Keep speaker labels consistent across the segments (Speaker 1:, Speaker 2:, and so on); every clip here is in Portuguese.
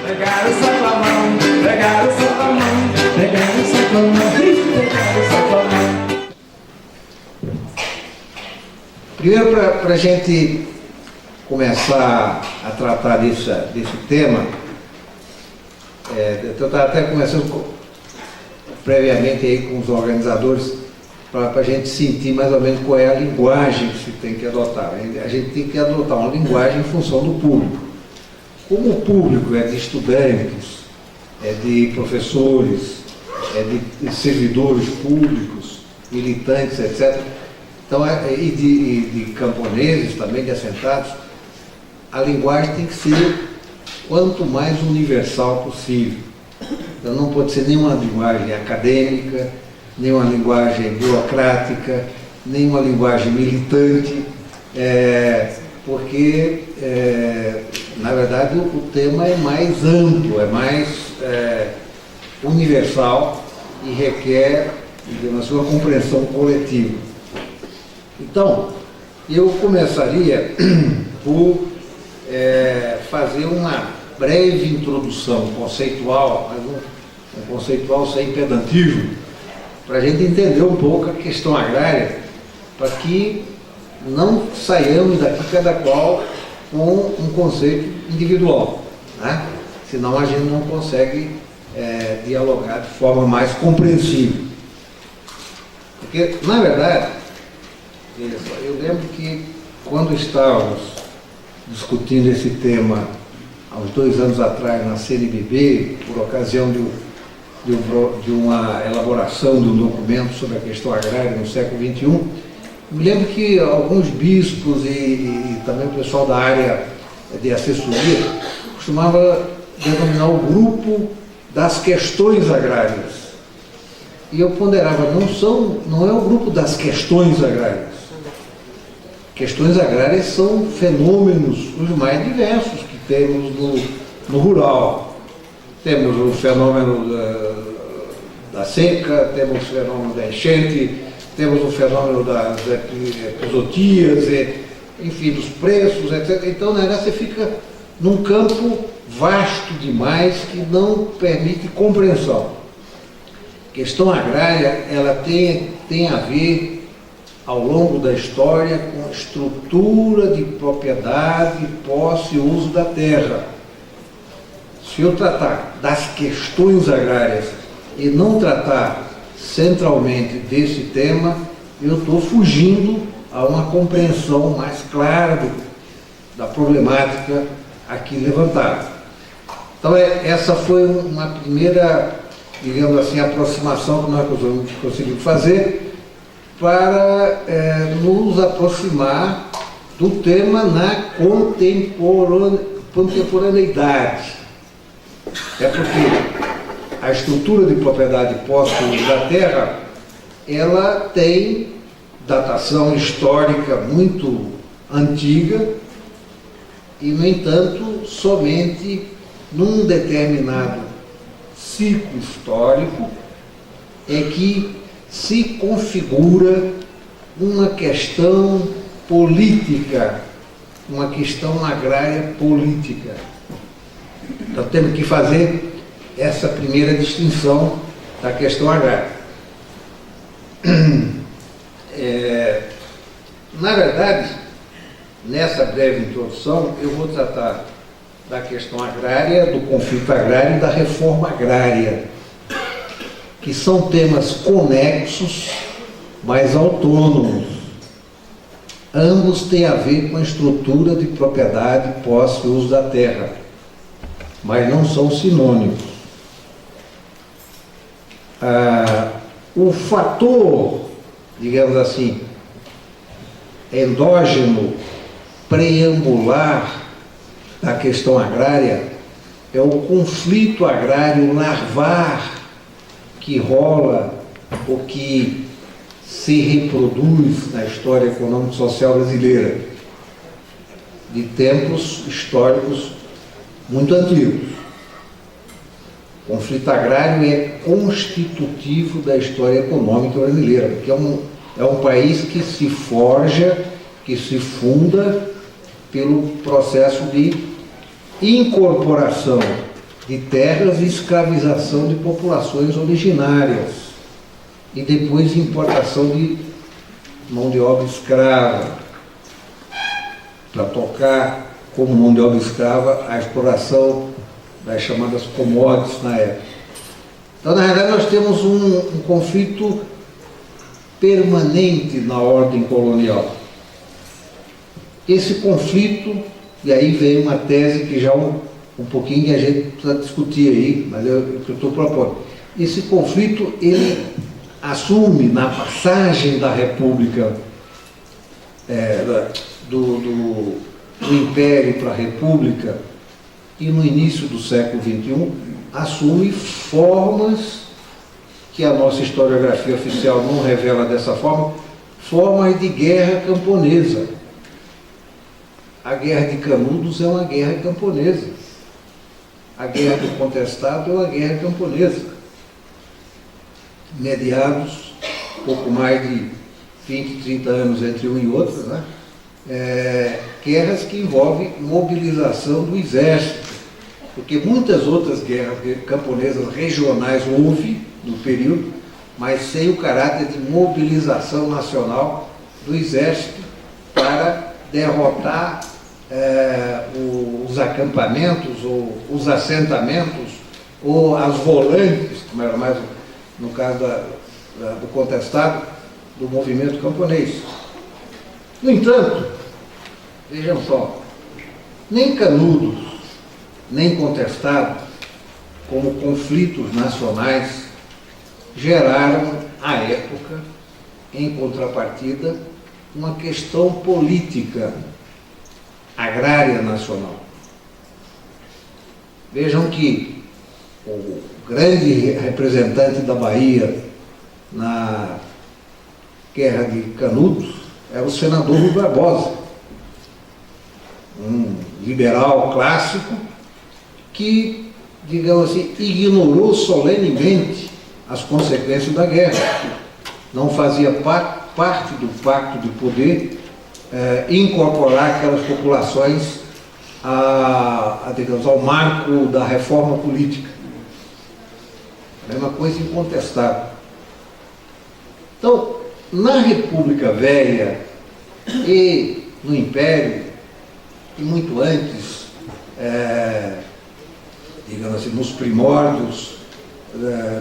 Speaker 1: Pegaram só com a mão, pegaram só com a mão, pegaram só com a mão, pegaram só com a mão.
Speaker 2: Primeiro, para a gente começar a tratar desse tema, eu estava até conversando previamente aí com os organizadores para a gente sentir mais ou menos qual é a linguagem que se tem que adotar. A gente tem que adotar uma linguagem em função do público. Como o público é de estudantes, é de professores, é de servidores públicos, militantes, etc., então, e de camponeses também, de assentados, a linguagem tem que ser quanto mais universal possível. Então não pode ser nenhuma linguagem acadêmica, nenhuma linguagem burocrática, nenhuma linguagem militante, porque, na verdade, o tema é mais amplo, é mais universal e requer, digamos, uma compreensão coletiva. Então, eu começaria por fazer uma breve introdução conceitual, mas um conceitual sem pedantismo, para a gente entender um pouco a questão agrária, para que não saiamos daqui cada qual com um conceito individual, né? Senão a gente não consegue dialogar de forma mais compreensível. Porque, na verdade, eu lembro que quando estávamos discutindo esse tema há uns 2 anos atrás na CNBB, por ocasião de uma elaboração de um documento sobre a questão agrária no século XXI, me lembro que alguns bispos e também o pessoal da área de assessoria costumava denominar o grupo das questões agrárias. E eu ponderava, não é o grupo das questões agrárias. Questões agrárias são fenômenos os mais diversos que temos no rural. Temos o fenômeno da seca, temos o fenômeno da enchente, temos o fenômeno das epizootias, enfim, dos preços, etc. Então, o negócio fica num campo vasto demais que não permite compreensão. A questão agrária, ela tem a ver, ao longo da história, com a estrutura de propriedade, posse e uso da terra. Se eu tratar das questões agrárias e não tratar centralmente desse tema, eu estou fugindo a uma compreensão mais clara da problemática aqui levantada. Então, essa foi uma primeira, digamos assim, aproximação que nós conseguimos fazer para nos aproximar do tema na contemporaneidade. É porque a estrutura de propriedade e posse da terra, ela tem datação histórica muito antiga e, no entanto, somente num determinado ciclo histórico é que se configura uma questão política, uma questão agrária política. Então temos que fazer essa primeira distinção da questão agrária. Na verdade, nessa breve introdução, eu vou tratar da questão agrária, do conflito agrário e da reforma agrária, que são temas conexos, mas autônomos. Ambos têm a ver com a estrutura de propriedade, posse e uso da terra, mas não são sinônimos. O fator, digamos assim, endógeno, preambular da questão agrária é o conflito agrário larvar que rola ou que se reproduz na história econômico-social brasileira, de tempos históricos muito antigos. O conflito agrário é constitutivo da história econômica brasileira, porque é um país que se forja, que se funda pelo processo de incorporação de terras e escravização de populações originárias, e depois importação de mão de obra escrava, para tocar como mão de obra escrava a exploração das chamadas commodities na época. Então, na realidade, nós temos um conflito permanente na ordem colonial. Esse conflito, e aí vem uma tese que já um pouquinho que a gente precisa discutir aí, mas eu estou propondo. Esse conflito, ele assume na passagem da República, do Império para a República, e no início do século XXI, assume formas que a nossa historiografia oficial não revela dessa forma, formas de guerra camponesa. A Guerra de Canudos é uma guerra camponesa. A Guerra do Contestado é uma guerra camponesa. Mediados, pouco mais de 20, 30 anos entre um e outro, né? Guerras que envolvem mobilização do exército, porque muitas outras guerras camponesas regionais houve no período, mas sem o caráter de mobilização nacional do exército para derrotar os acampamentos, ou os assentamentos, ou as volantes, como era mais no caso do contestado, do movimento camponês. No entanto, vejam só, nem Canudos, nem Contestado, como conflitos nacionais, geraram, à época, em contrapartida, uma questão política agrária nacional. Vejam que o grande representante da Bahia na Guerra de Canudos era o senador Rui Barbosa, um liberal clássico que, digamos assim, ignorou solenemente as consequências da guerra. Não fazia parte do pacto de poder incorporar aquelas populações digamos, ao marco da reforma política. A mesma coisa incontestável. Então, na República Velha e no Império, e muito antes, digamos assim, nos primórdios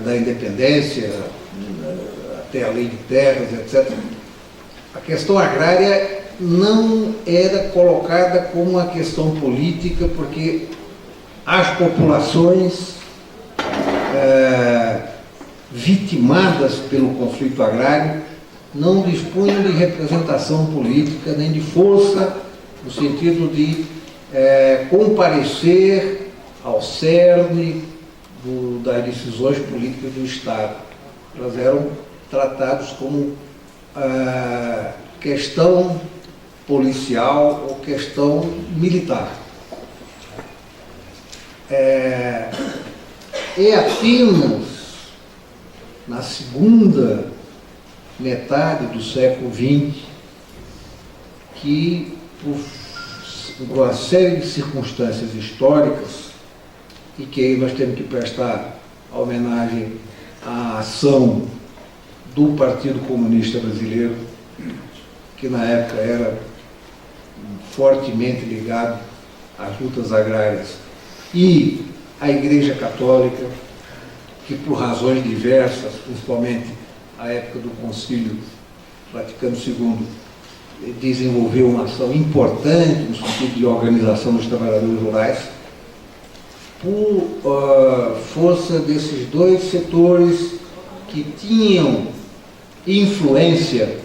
Speaker 2: da independência, até a lei de terras, etc., a questão agrária não era colocada como uma questão política, porque as populações vitimadas pelo conflito agrário não dispunham de representação política, nem de força, no sentido de comparecer ao cerne das decisões políticas do Estado. Elas eram tratadas como questão policial ou questão militar. É apenas na segunda metade do século XX que, por uma série de circunstâncias históricas, e que aí nós temos que prestar homenagem à ação do Partido Comunista Brasileiro, que na época era fortemente ligado às lutas agrárias, e a Igreja Católica, que por razões diversas, principalmente a época do Concílio Vaticano II, desenvolveu uma ação importante no sentido de organização dos trabalhadores rurais, por força desses dois setores que tinham influência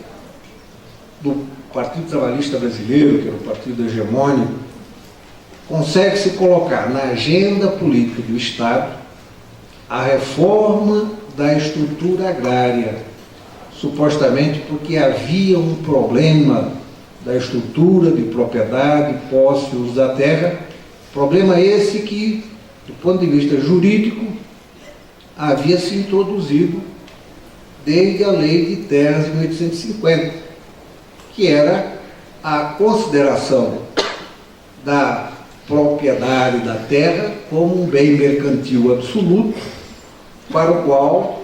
Speaker 2: do Partido Trabalhista Brasileiro, que era o partido hegemônico, consegue-se colocar na agenda política do Estado a reforma da estrutura agrária, supostamente porque havia um problema da estrutura de propriedade, posse e uso da terra, problema esse que, do ponto de vista jurídico, havia se introduzido desde a Lei de Terras de 1850, que era a consideração da propriedade da terra como um bem mercantil absoluto, para o qual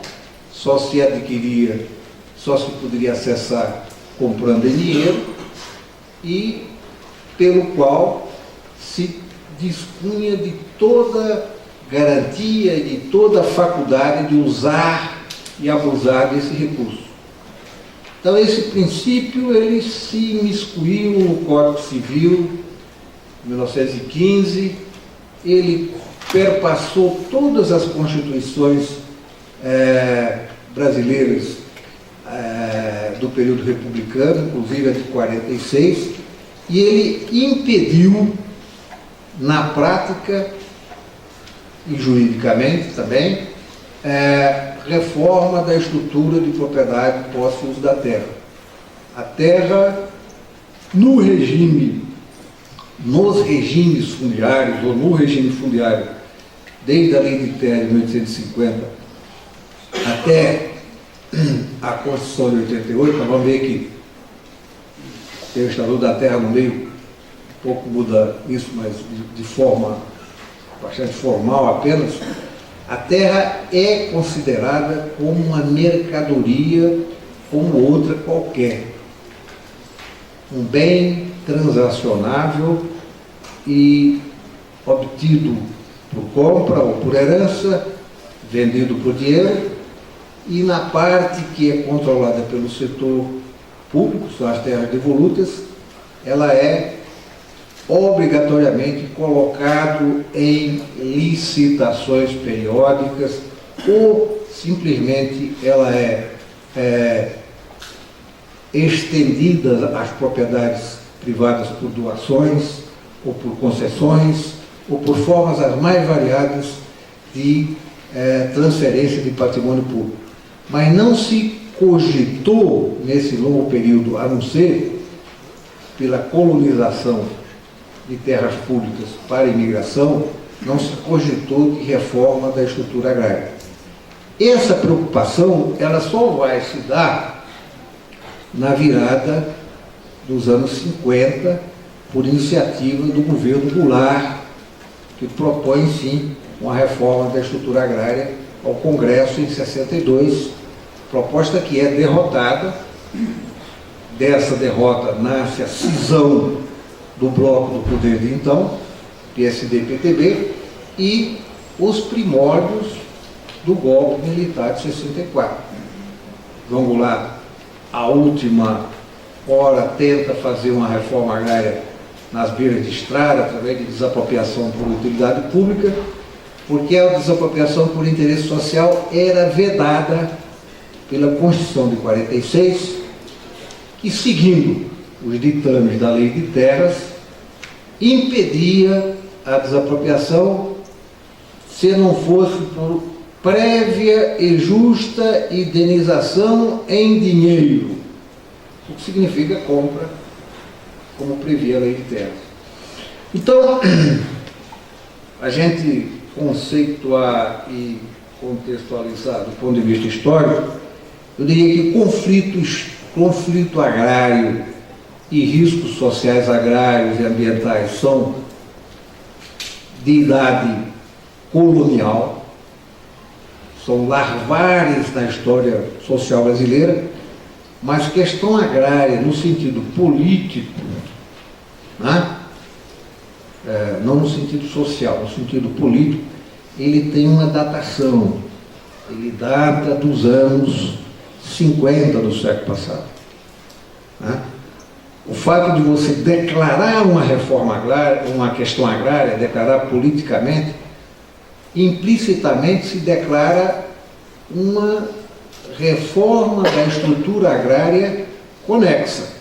Speaker 2: só se adquiria, só se poderia acessar comprando em dinheiro e pelo qual se dispunha de toda garantia e de toda a faculdade de usar e abusar desse recurso. Então esse princípio ele se imiscuiu no Código Civil, em 1915, ele perpassou todas as constituições brasileiras do período republicano, inclusive a de 46, e ele impediu, na prática e juridicamente também, reforma da estrutura de propriedade, posse e uso da terra. A terra, nos regimes fundiários, ou no regime fundiário, desde a Lei de Terra de 1850 até a Constituição de 88, nós vamos ver que tem o Estatuto da Terra no meio, um pouco muda isso, mas de forma bastante formal apenas. A terra é considerada como uma mercadoria como outra qualquer. Um bem transacionável e obtido por compra ou por herança, vendido por dinheiro, e na parte que é controlada pelo setor público, são as terras devolutas, ela é obrigatoriamente colocado em licitações periódicas ou simplesmente ela é estendida às propriedades privadas por doações ou por concessões ou por formas as mais variadas de transferência de patrimônio público. Mas não se cogitou nesse longo período, a não ser pela colonização de terras públicas para a imigração, não se cogitou de reforma da estrutura agrária. Essa preocupação, ela só vai se dar na virada dos anos 50, por iniciativa do governo Goulart, que propõe, sim, uma reforma da estrutura agrária ao Congresso em 62, proposta que é derrotada. Dessa derrota nasce a cisão do bloco do poder de então, PSD-PTB, e os primórdios do golpe militar de 64. João Goulart, a última hora, tenta fazer uma reforma agrária nas beiras de estrada, através de desapropriação por utilidade pública, porque a desapropriação por interesse social era vedada pela Constituição de 46, que, seguindo os ditames da Lei de Terras, impedia a desapropriação se não fosse por prévia e justa indenização em dinheiro, o que significa compra, como previa a Lei de Terras. Então, a gente conceituar e contextualizar do ponto de vista histórico, eu diria que conflito agrário e riscos sociais agrários e ambientais são de idade colonial, são larvares na história social brasileira, mas questão agrária no sentido político, né? Não no sentido social, no sentido político, ele tem uma datação, ele data dos anos 50 do século passado. Né? O fato de você declarar uma reforma agrária, uma questão agrária, declarar politicamente, implicitamente se declara uma reforma da estrutura agrária conexa.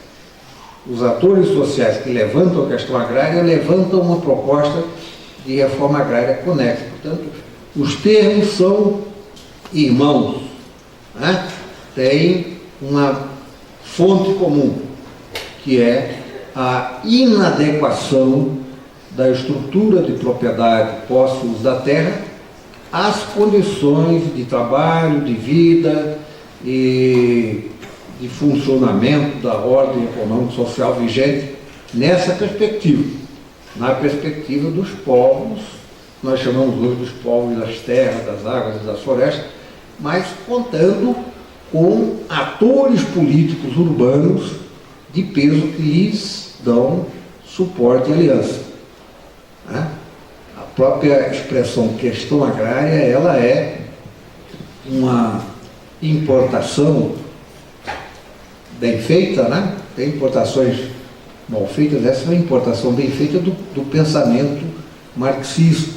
Speaker 2: Os atores sociais que levantam a questão agrária levantam uma proposta de reforma agrária conexa. Portanto, os termos são irmãos, né? Tem uma fonte comum, que é a inadequação da estrutura de propriedade, posse e uso da terra às condições de trabalho, de vida e de funcionamento da ordem econômica social vigente nessa perspectiva. na perspectiva dos povos, nós chamamos hoje dos povos das terras, das águas e das florestas, mas contando com atores políticos urbanos de peso que lhes dão suporte e aliança. Né? A própria expressão questão agrária, ela é uma importação bem feita, né? Tem importações mal feitas, essa é uma importação bem feita do pensamento marxista.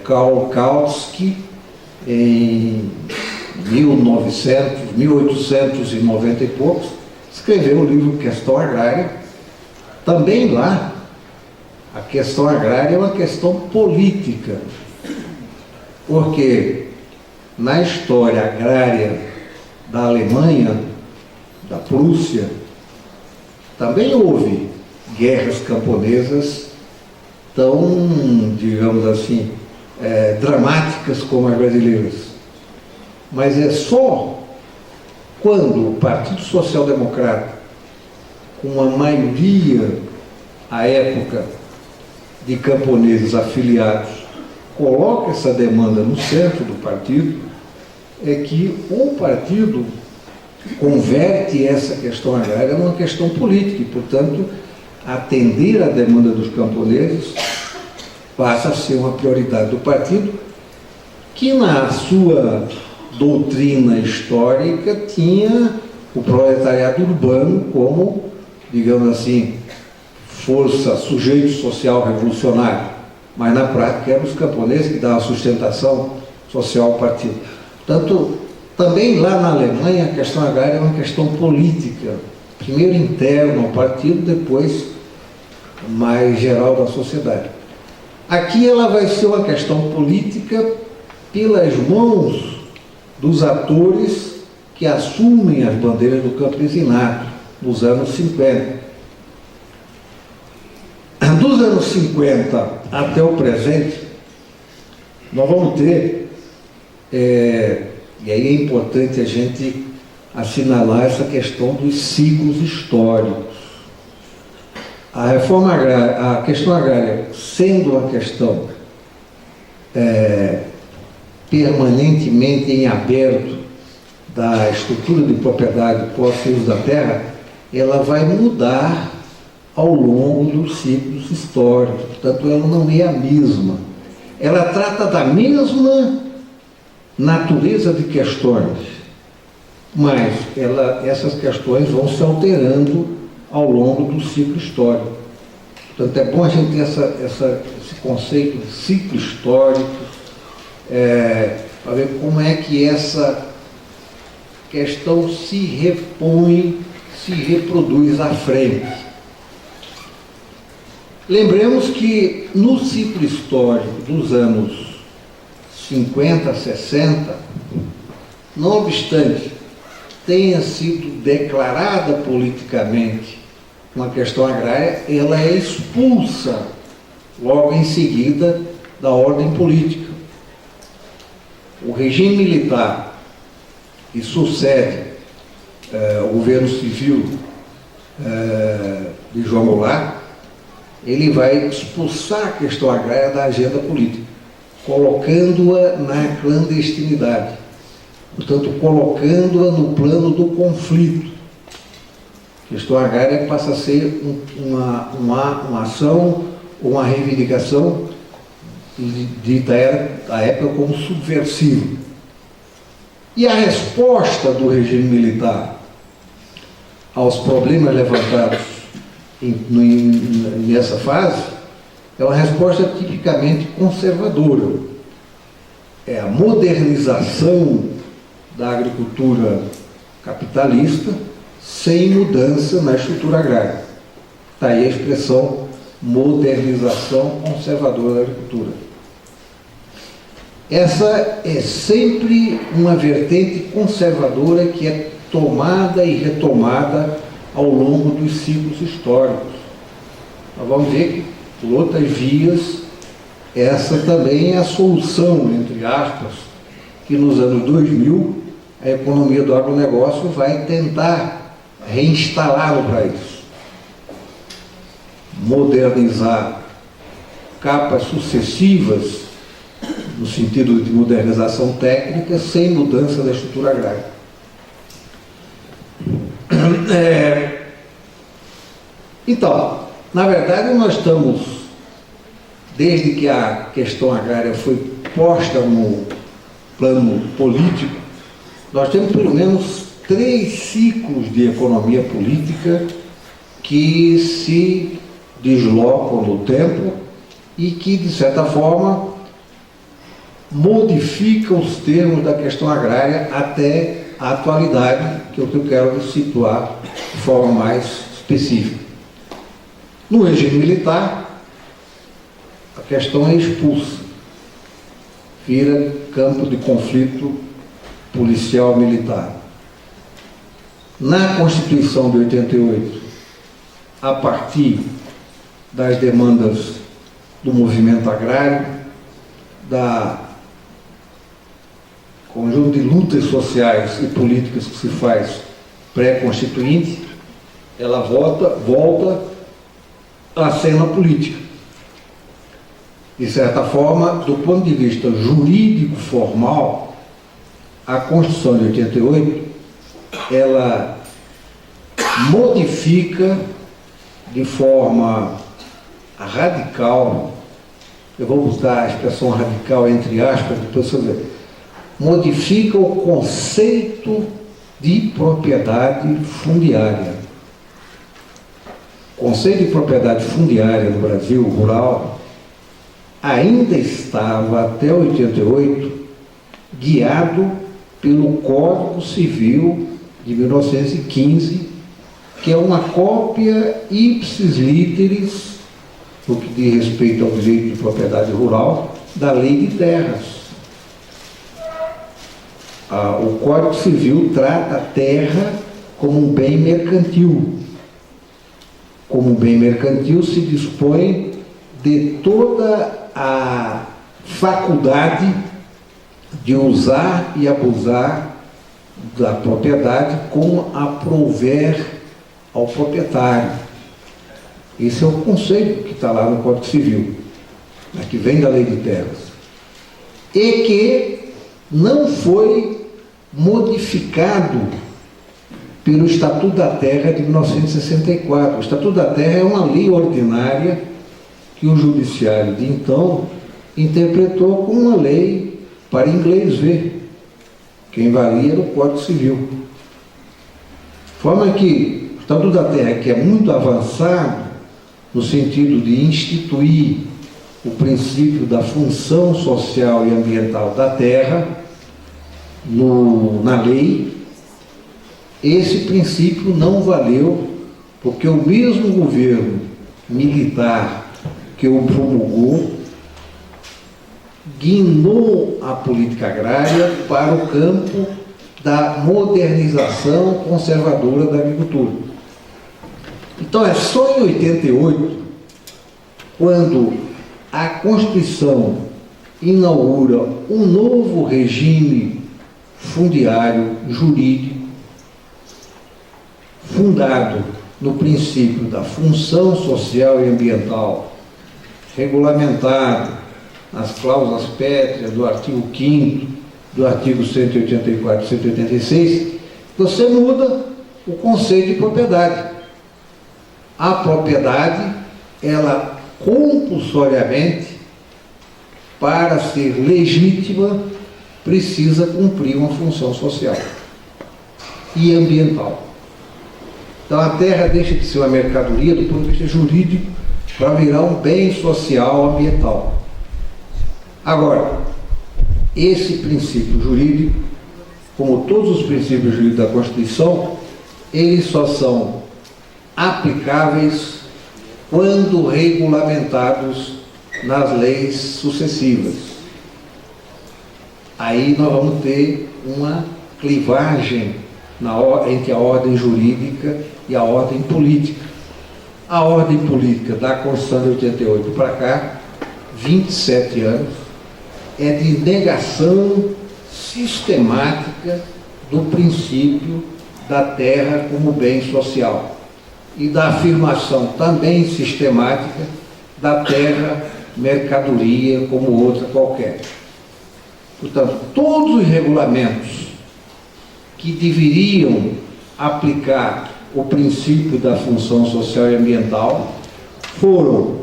Speaker 2: Karl Kautsky, em 1890 e poucos, escreveu o livro Questão Agrária. Também lá, a questão agrária é uma questão política, porque na história agrária da Alemanha, da Prússia, também houve guerras camponesas tão, digamos assim, dramáticas como as brasileiras. Mas é só quando o Partido Social Democrata, com uma maioria, à época, de camponeses afiliados, coloca essa demanda no centro do partido, é que o partido converte essa questão agrária numa questão política e, portanto, atender à demanda dos camponeses passa a ser uma prioridade do partido, que na sua doutrina histórica tinha o proletariado urbano como, digamos assim, força, sujeito social revolucionário, mas na prática eram os camponeses que davam sustentação social ao partido. Portanto, também lá na Alemanha a questão agrária é uma questão política, primeiro interna ao partido, depois mais geral da sociedade. Aqui ela vai ser uma questão política pelas mãos dos atores que assumem as bandeiras do campesinato nos anos 50. Dos anos 50 até o presente, nós vamos ter, e aí é importante a gente assinalar essa questão dos ciclos históricos. A reforma agrária, a questão agrária, sendo uma questão permanentemente em aberto da estrutura de propriedade pós-uso da terra, ela vai mudar ao longo dos ciclos históricos, portanto ela não é a mesma. Ela trata da mesma natureza de questões, mas essas questões vão se alterando ao longo do ciclo histórico. Portanto, é bom a gente ter esse conceito de ciclo histórico, para ver como é que essa questão se repõe, se reproduz à frente. Lembremos que no ciclo histórico dos anos 50, 60, não obstante tenha sido declarada politicamente uma questão agrária, ela é expulsa logo em seguida da ordem política. O regime militar que sucede o governo civil de João Goulart, ele vai expulsar a questão agrária da agenda política, colocando-a na clandestinidade, portanto, colocando-a no plano do conflito. A questão agrária passa a ser uma ação, uma reivindicação dita da época como subversiva. E a resposta do regime militar aos problemas levantados nessa fase é uma resposta tipicamente conservadora. É a modernização da agricultura capitalista sem mudança na estrutura agrária. Está aí a expressão modernização conservadora da agricultura. Essa é sempre uma vertente conservadora que é tomada e retomada ao longo dos ciclos históricos. Nós vamos ver que, por outras vias, essa também é a solução, entre aspas, que nos anos 2000 a economia do agronegócio vai tentar reinstalar no país. modernizar capas sucessivas, no sentido de modernização técnica, sem mudança da estrutura agrária. Então, na verdade, nós estamos, desde que a questão agrária foi posta no plano político, nós temos pelo menos 3 ciclos de economia política que se deslocam no tempo e que, de certa forma, modificam os termos da questão agrária até a atualidade, que é o que eu quero situar de forma mais específica. No regime militar, a questão é expulsa, vira campo de conflito policial-militar. Na Constituição de 88, a partir das demandas do movimento agrário, da conjunto de lutas sociais e políticas que se faz pré-constituinte, ela volta à cena política. De certa forma, do ponto de vista jurídico formal, a Constituição de 88, ela modifica de forma radical, eu vou usar a expressão radical entre aspas, depois você vê, modifica o conceito de propriedade fundiária. O conceito de propriedade fundiária no Brasil rural ainda estava, até 88, guiado pelo Código Civil de 1915, que é uma cópia ipsis literis, no que diz respeito ao direito de propriedade rural, da Lei de Terras. O Código Civil trata a terra como um bem mercantil. Como um bem mercantil se dispõe de toda a faculdade de usar e abusar da propriedade como aprouver ao proprietário. Esse é o conceito que está lá no Código Civil, que vem da Lei de Terras, e que não foi modificado pelo Estatuto da Terra de 1964. O Estatuto da Terra é uma lei ordinária que o judiciário de então interpretou como uma lei para inglês ver. Quem valia era o Código Civil. De forma que o Estatuto da Terra, que é muito avançado no sentido de instituir o princípio da função social e ambiental da terra na lei, esse princípio não valeu, porque o mesmo governo militar que o promulgou guinou a política agrária para o campo da modernização conservadora da agricultura. Então é só em 88, quando a Constituição inaugura um novo regime fundiário jurídico fundado no princípio da função social e ambiental, regulamentado nas cláusulas pétreas do artigo 5º, do artigo 184 e 186, você muda o conceito de propriedade. A propriedade, ela compulsoriamente, para ser legítima, precisa cumprir uma função social e ambiental. Então a terra deixa de ser uma mercadoria do ponto de vista jurídico para virar um bem social ambiental. Agora, esse princípio jurídico, como todos os princípios jurídicos da Constituição, eles só são aplicáveis quando regulamentados nas leis sucessivas. Aí nós vamos ter uma clivagem entre a ordem jurídica e a ordem política. A ordem política da Constituição de 88 para cá, 27 anos, é de negação sistemática do princípio da terra como bem social. e da afirmação também sistemática da terra mercadoria como outra qualquer. Portanto, todos os regulamentos que deveriam aplicar o princípio da função social e ambiental foram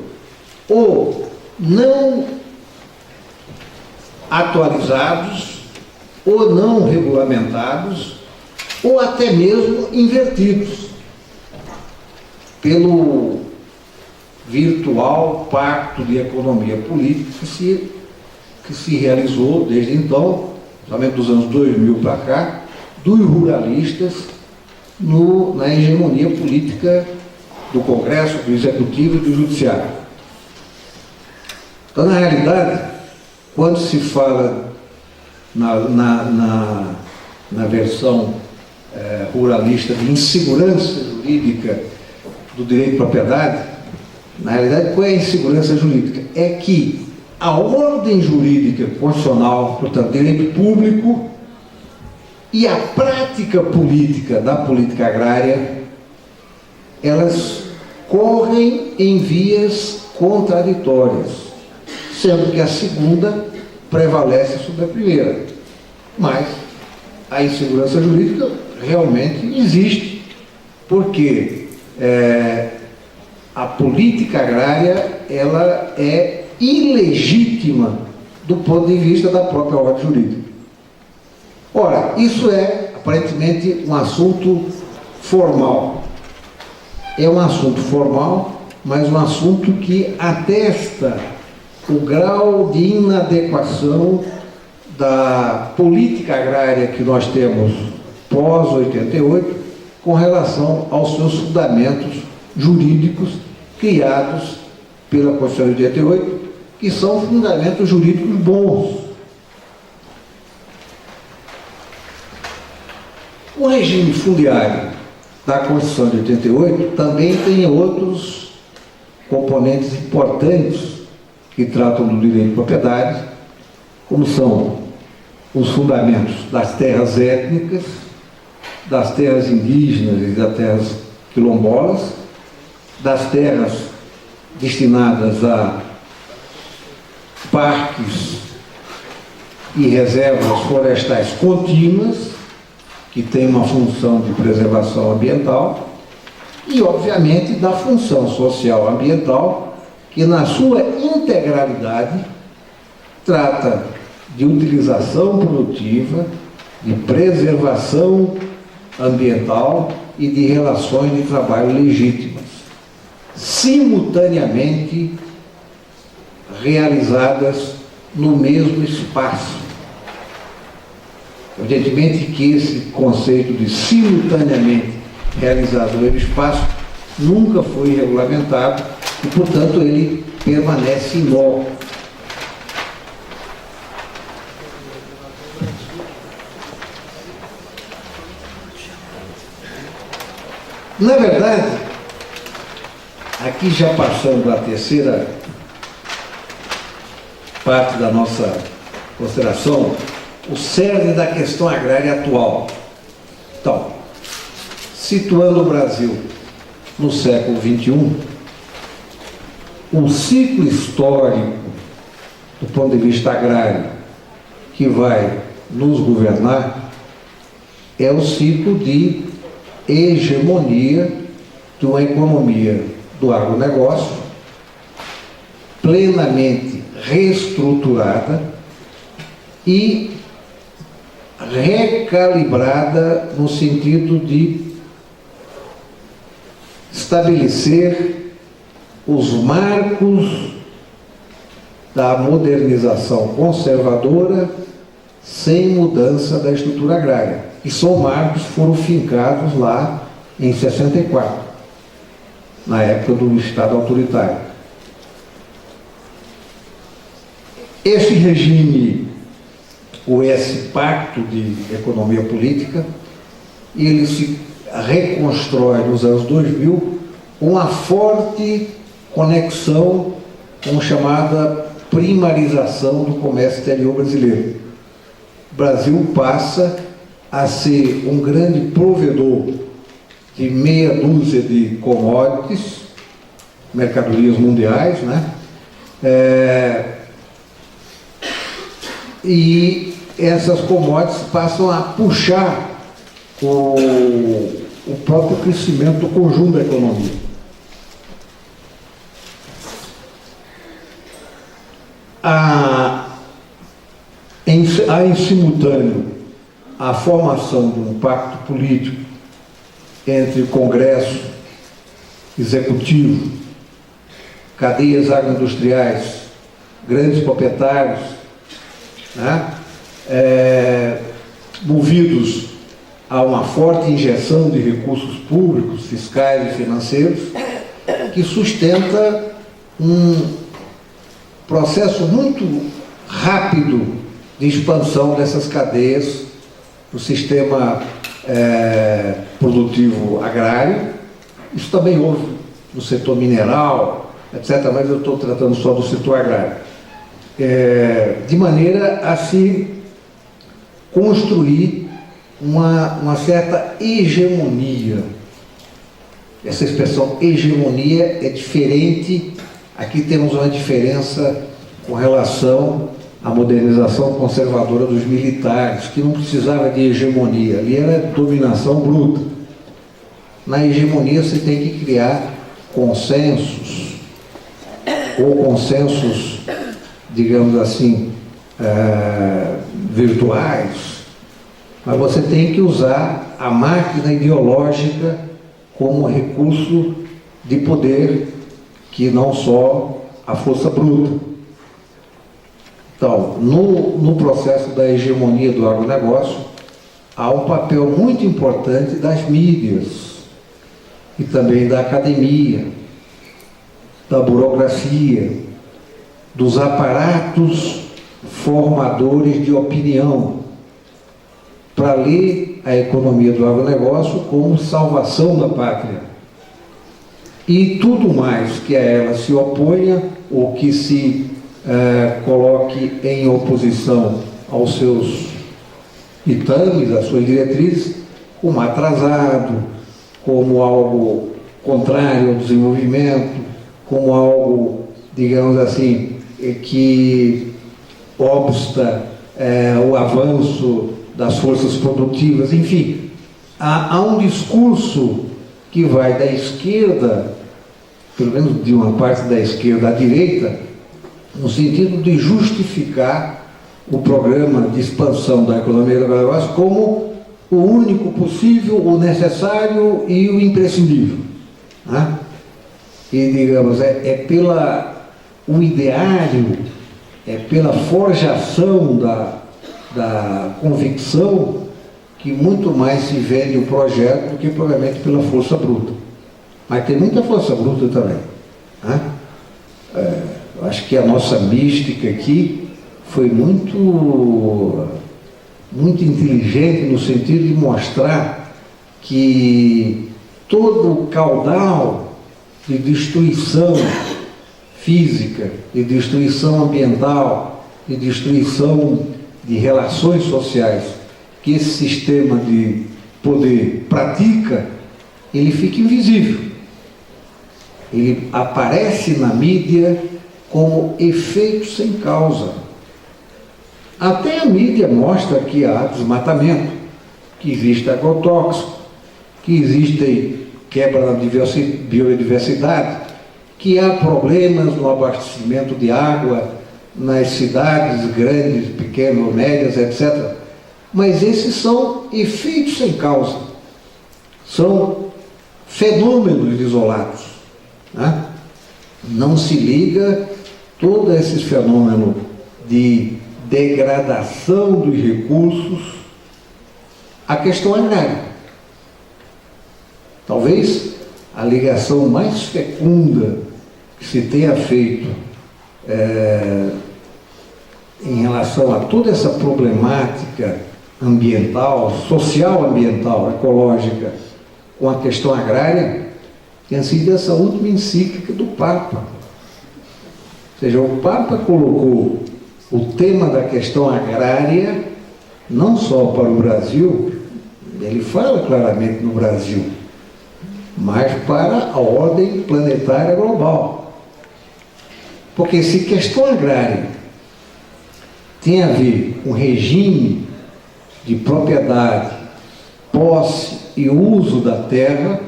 Speaker 2: ou não atualizados, ou não regulamentados, ou até mesmo invertidos pelo virtual pacto de economia política que se realizou desde então, somente dos anos 2000 para cá, dos ruralistas na hegemonia política do Congresso, do Executivo e do Judiciário. Então, na realidade, quando se fala na versão ruralista de insegurança jurídica do direito de propriedade, na realidade, qual é a insegurança jurídica? É que a ordem jurídica constitucional, portanto, direito público, e a prática política da política agrária, elas correm em vias contraditórias, sendo que a segunda prevalece sobre a primeira. Mas a insegurança jurídica realmente existe, porque a política agrária ela é ilegítima do ponto de vista da própria ordem jurídica. Ora, isso é aparentemente um assunto formal. É um assunto formal, mas um assunto que atesta o grau de inadequação da política agrária que nós temos pós-88 com relação aos seus fundamentos jurídicos criados pela Constituição de 88, que são fundamentos jurídicos bons. O regime fundiário da Constituição de 88 também tem outros componentes importantes que tratam do direito de propriedade, como são os fundamentos das terras étnicas, das terras indígenas e das terras quilombolas, das terras destinadas a parques e reservas florestais contínuas, que tem uma função de preservação ambiental, e, obviamente, da função social ambiental, que, na sua integralidade, trata de utilização produtiva, de preservação ambiental e de relações de trabalho legítimas, simultaneamente realizadas no mesmo espaço. Evidentemente que esse conceito de simultaneamente realizado no mesmo espaço nunca foi regulamentado e, portanto, ele permanece inócuo. Na verdade, aqui já passando a terceira parte da nossa consideração, o cerne da questão agrária atual. Então, situando o Brasil no século XXI, um ciclo histórico do ponto de vista agrário que vai nos governar é o ciclo de hegemonia de uma economia do agronegócio plenamente reestruturada e recalibrada no sentido de estabelecer os marcos da modernização conservadora sem mudança da estrutura agrária. E são marcos que foram fincados lá em 64, na época do Estado autoritário. Esse regime, ou esse pacto de economia política, ele se reconstrói nos anos 2000 uma forte conexão com a chamada primarização do comércio exterior brasileiro. O Brasil passa a ser um grande provedor de meia dúzia de commodities, mercadorias mundiais, né? E essas commodities passam a puxar o próprio crescimento do conjunto da economia. Há em simultâneo a formação de um pacto político entre Congresso, Executivo, cadeias agroindustriais, grandes proprietários, né? Movidos a uma forte injeção de recursos públicos, fiscais e financeiros, que sustenta um processo muito rápido de expansão dessas cadeias no sistema produtivo agrário. Isso também houve no setor mineral, etc., mas eu estou tratando só do setor agrário. De maneira a se construir uma certa hegemonia. Essa expressão hegemonia é diferente. Aqui temos uma diferença com relação à modernização conservadora dos militares, que não precisava de hegemonia, ali era dominação bruta. Na hegemonia você tem que criar consensos, ou consensos, digamos assim, virtuais, mas você tem que usar a máquina ideológica como recurso de poder, que não só a força bruta. Então, no processo da hegemonia do agronegócio, há um papel muito importante das mídias e também da academia, da burocracia, dos aparatos formadores de opinião, para ler a economia do agronegócio como salvação da pátria. E tudo mais que a ela se oponha ou que se coloque em oposição aos seus ditames, às suas diretrizes, como atrasado, como algo contrário ao desenvolvimento, como algo, digamos assim, que obsta o avanço das forças produtivas, enfim. Há um discurso que vai da esquerda, pelo menos de uma parte da esquerda à direita, no sentido de justificar o programa de expansão da economia do agronegócio como o único possível, o necessário e o imprescindível, né? E, digamos, o ideário, pela forjação da convicção que muito mais se vende o projeto do que provavelmente pela força bruta. Mas tem muita força bruta também, né? Eu acho que a nossa mística aqui foi muito inteligente no sentido de mostrar que todo o caudal de destruição física, de destruição ambiental, de destruição de relações sociais que esse sistema de poder pratica, ele fica invisível. Ele aparece na mídia como efeito sem causa. Até a mídia mostra que há desmatamento, que existe agrotóxico, que existe quebra da biodiversidade, que há problemas no abastecimento de água nas cidades grandes, pequenas, médias, etc. Mas esses são efeitos sem causa, são fenômenos isolados, né? Não se liga todo esse fenômeno de degradação dos recursos à questão agrária. Talvez a ligação mais fecunda que se tenha feito em relação a toda essa problemática ambiental, social ambiental, ecológica, com a questão agrária, tenha sido essa última encíclica do Papa. Ou seja, o Papa colocou o tema da questão agrária não só para o Brasil, ele fala claramente no Brasil, mas para a ordem planetária global. Porque se questão agrária tem a ver com regime de propriedade, posse e uso da terra,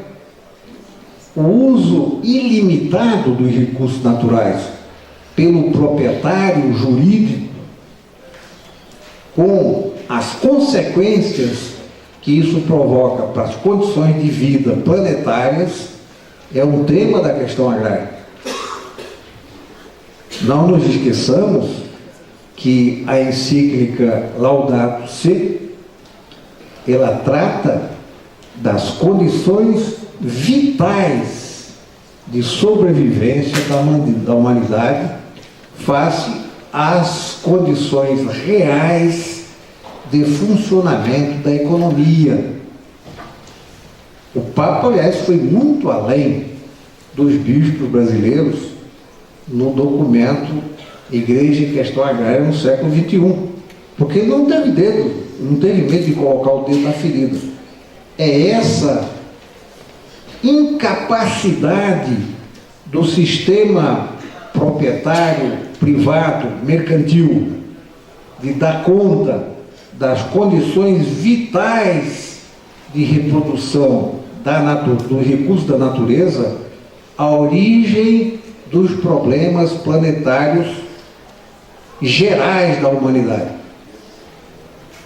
Speaker 2: o uso ilimitado dos recursos naturais pelo proprietário jurídico, com as consequências que isso provoca para as condições de vida planetárias, é um tema da questão agrária. Não nos esqueçamos que a encíclica Laudato Si, ela trata das condições vitais de sobrevivência da humanidade face às condições reais de funcionamento da economia. O Papa, aliás, foi muito além dos bispos brasileiros no documento Igreja e Questão Agrária no século XXI, porque ele não teve medo de colocar o dedo na ferida. É essa incapacidade do sistema proprietário, privado, mercantil, de dar conta das condições vitais de reprodução dos recursos da natureza, a origem dos problemas planetários gerais da humanidade.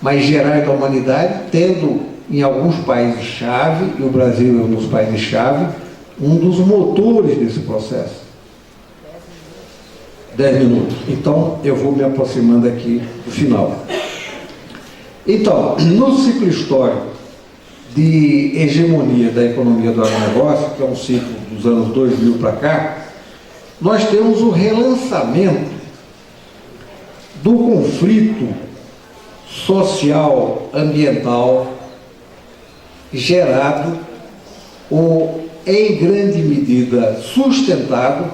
Speaker 2: Mas gerais da humanidade, tendo em alguns países-chave, e o Brasil é um dos países-chave, um dos motores desse processo. 10 minutos. Então, eu vou me aproximando aqui do final. Então, no ciclo histórico de hegemonia da economia do agronegócio, que é um ciclo dos anos 2000 para cá, nós temos o relançamento do conflito social, ambiental, gerado ou, em grande medida, sustentado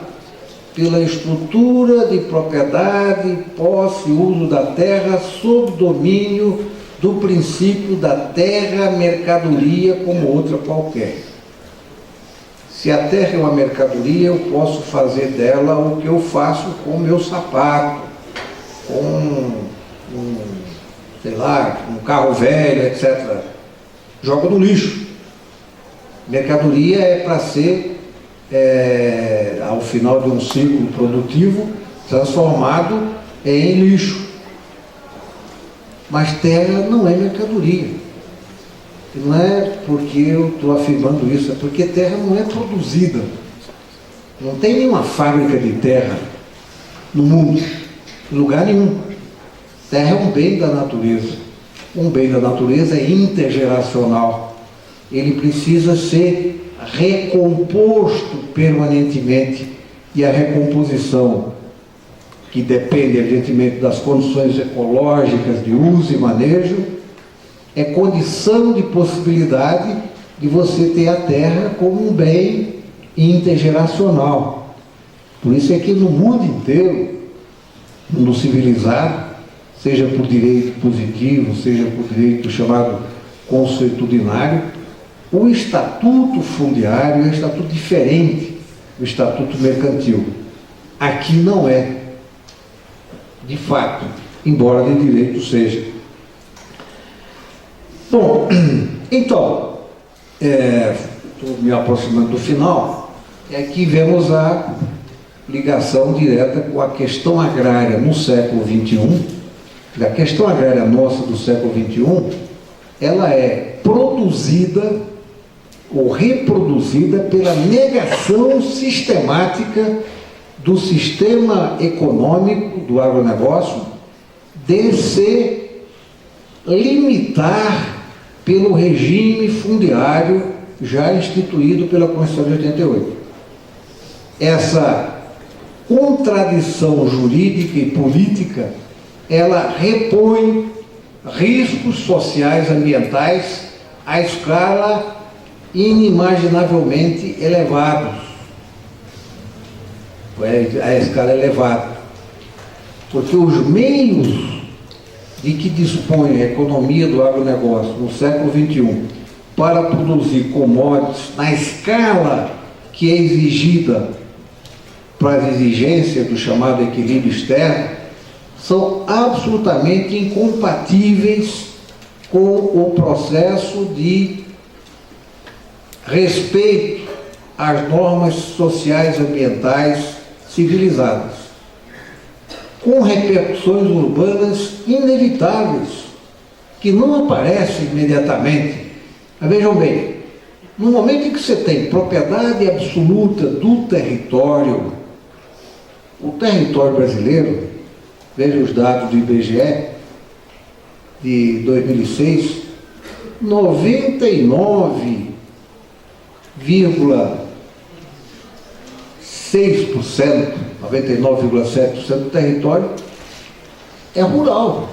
Speaker 2: pela estrutura de propriedade, posse e uso da terra sob domínio do princípio da terra mercadoria como outra qualquer. Se a terra é uma mercadoria, eu posso fazer dela o que eu faço com o meu sapato, com um carro velho, etc. Joga no lixo. Mercadoria é para ser, ao final de um ciclo produtivo, transformado em lixo. Mas terra não é mercadoria. E não é porque eu estou afirmando isso, é porque terra não é produzida. Não tem nenhuma fábrica de terra no mundo, em lugar nenhum. Terra é um bem da natureza. Um bem da natureza é intergeracional. Ele precisa ser recomposto permanentemente. E a recomposição, que depende, evidentemente, das condições ecológicas de uso e manejo, é condição de possibilidade de você ter a terra como um bem intergeracional. Por isso é que no mundo inteiro, no civilizado, seja por direito positivo, seja por direito chamado consuetudinário, o estatuto fundiário é um estatuto diferente do estatuto mercantil. Aqui não é, de fato, embora de direito seja. Bom, então, estou me aproximando do final, e aqui vemos a ligação direta com a questão agrária no século XXI. A questão agrária nossa do século XXI, ela é produzida ou reproduzida pela negação sistemática do sistema econômico do agronegócio de se limitar pelo regime fundiário já instituído pela Constituição de 88. Essa contradição jurídica e política, ela repõe riscos sociais ambientais à escala inimaginavelmente elevados. A escala elevada. Porque os meios de que dispõe a economia do agronegócio no século XXI para produzir commodities na escala que é exigida para as exigências do chamado equilíbrio externo, são absolutamente incompatíveis com o processo de respeito às normas sociais e ambientais civilizadas, com repercussões urbanas inevitáveis, que não aparecem imediatamente. Mas vejam bem, no momento em que você tem propriedade absoluta do território, o território brasileiro, veja os dados do IBGE de 2006, 99,6%, 99,7% do território é rural.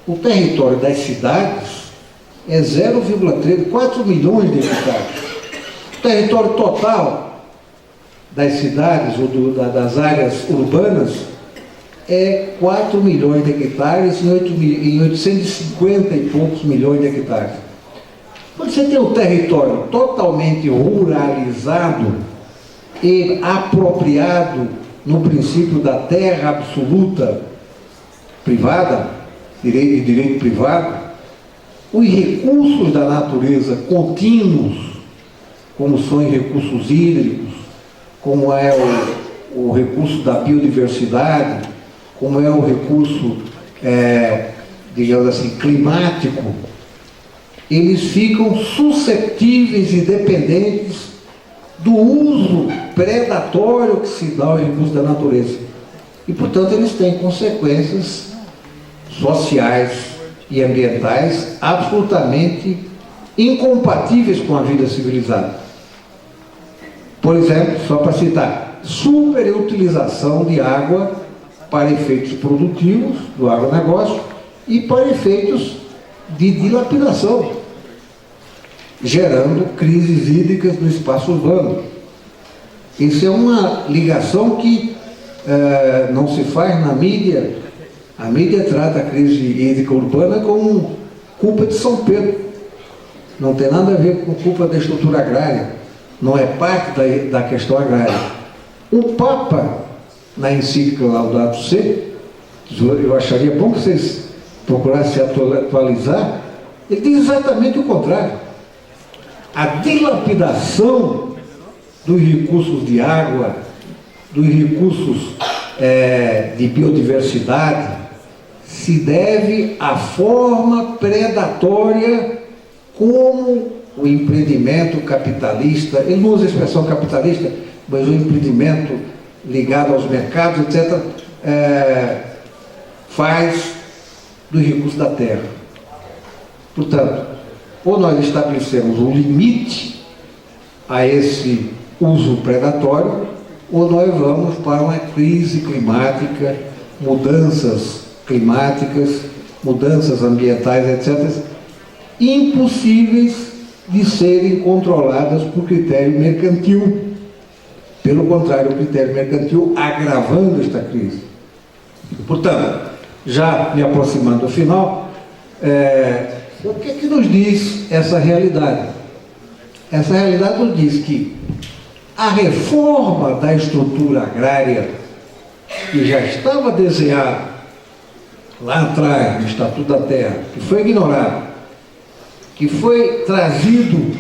Speaker 2: O território das cidades é 0,3, 4 milhões de hectares. O território total das cidades ou das áreas urbanas é 4 milhões de hectares em 850 e poucos milhões de hectares. Quando você tem um território totalmente ruralizado e apropriado no princípio da terra absoluta privada, direito privado, os recursos da natureza contínuos, como são os recursos hídricos, como é o recurso da biodiversidade, como é o recurso, digamos assim, climático, eles ficam suscetíveis e dependentes do uso predatório que se dá aos recursos da natureza. E, portanto, eles têm consequências sociais e ambientais absolutamente incompatíveis com a vida civilizada. Por exemplo, só para citar, superutilização de água para efeitos produtivos do agronegócio e para efeitos de dilapidação, gerando crises hídricas no espaço urbano. Isso é uma ligação que não se faz na mídia. A mídia trata a crise hídrica urbana como culpa de São Pedro. Não tem nada a ver com culpa da estrutura agrária. Não é parte da questão agrária. O Papa, na encíclica Laudato Si, eu acharia bom que vocês procurassem se atualizar, ele diz exatamente o contrário. A dilapidação dos recursos de água, dos recursos de biodiversidade, se deve à forma predatória como o empreendimento capitalista, ele não usa a expressão capitalista, mas o empreendimento ligado aos mercados, etc., faz dos recursos da terra. Portanto, ou nós estabelecemos um limite a esse uso predatório, ou nós vamos para uma crise climática, mudanças climáticas, mudanças ambientais, etc., impossíveis de serem controladas por critério mercantil. Pelo contrário, o critério mercantil agravando esta crise. Portanto, já me aproximando do final, o que é que nos diz essa realidade? Essa realidade nos diz que a reforma da estrutura agrária, que já estava desenhada lá atrás, no Estatuto da Terra, que foi ignorado, que foi trazido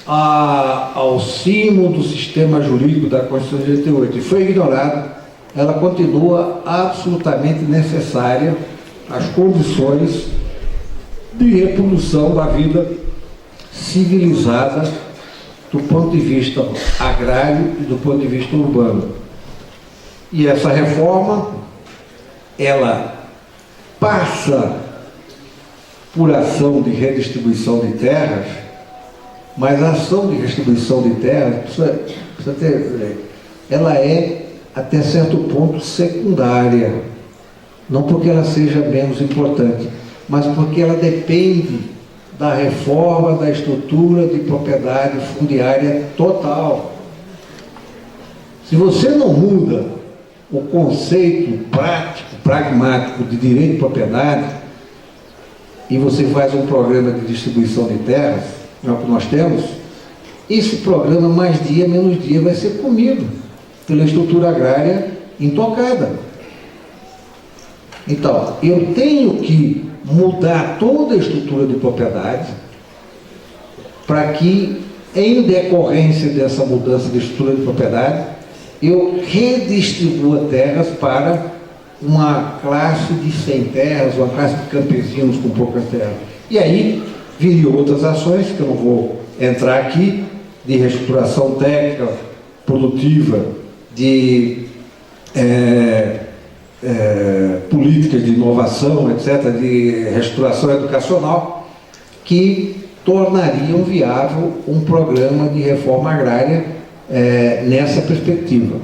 Speaker 2: ao cimo do sistema jurídico da Constituição de 88 e foi ignorado, ela continua absolutamente necessária às condições de reprodução da vida civilizada do ponto de vista agrário e do ponto de vista urbano. E essa reforma, ela passa por ação de redistribuição de terras, mas a ação de redistribuição de terras ela é até certo ponto secundária, não porque ela seja menos importante, mas porque ela depende da reforma da estrutura de propriedade fundiária total. Se você não muda o conceito prático, pragmático de direito de propriedade, e você faz um programa de distribuição de terras, é o que nós temos, esse programa, mais dia, menos dia, vai ser comido pela estrutura agrária intocada. Então, eu tenho que mudar toda a estrutura de propriedade para que, em decorrência dessa mudança de estrutura de propriedade, eu redistribua terras para uma classe de sem terras, uma classe de campesinos com poucas terras. E aí, viriam outras ações, que eu não vou entrar aqui, de reestruturação técnica, produtiva, de políticas de inovação, etc., de reestruturação educacional, que tornariam viável um programa de reforma agrária nessa perspectiva.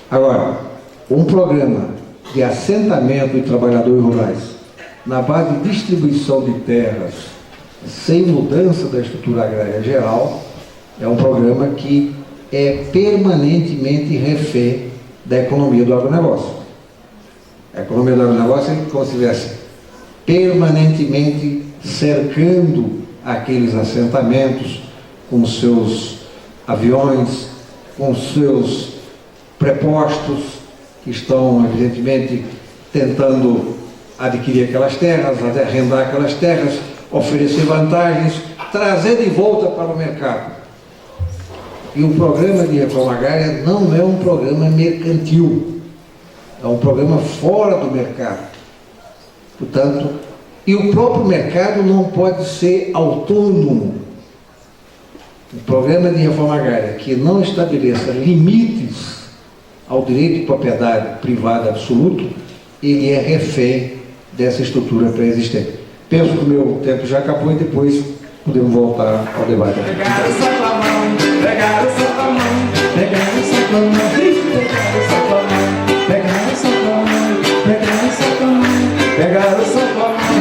Speaker 2: Agora, um programa de assentamento de trabalhadores rurais na base de distribuição de terras sem mudança da estrutura agrária geral é um programa que é permanentemente refém da economia do agronegócio. A economia do agronegócio é como se estivesse permanentemente cercando aqueles assentamentos com seus aviões, com seus prepostos, que estão, evidentemente, tentando adquirir aquelas terras, arrendar aquelas terras, oferecer vantagens, trazer de volta para o mercado. E o programa de reforma agrária não é um programa mercantil, é um programa fora do mercado. Portanto, e o próprio mercado não pode ser autônomo. O programa de reforma agrária que não estabeleça limites ao direito de propriedade privada absoluto, ele é refém dessa estrutura pré-existente. Penso que o meu tempo já acabou e depois podemos voltar ao debate.
Speaker 1: Pegaram só com a mão, pegaram só com a mão, pegaram só com a mão, pegaram só com a mão, pegaram só com a mão, pegaram só com a mão, pegaram só com a mão.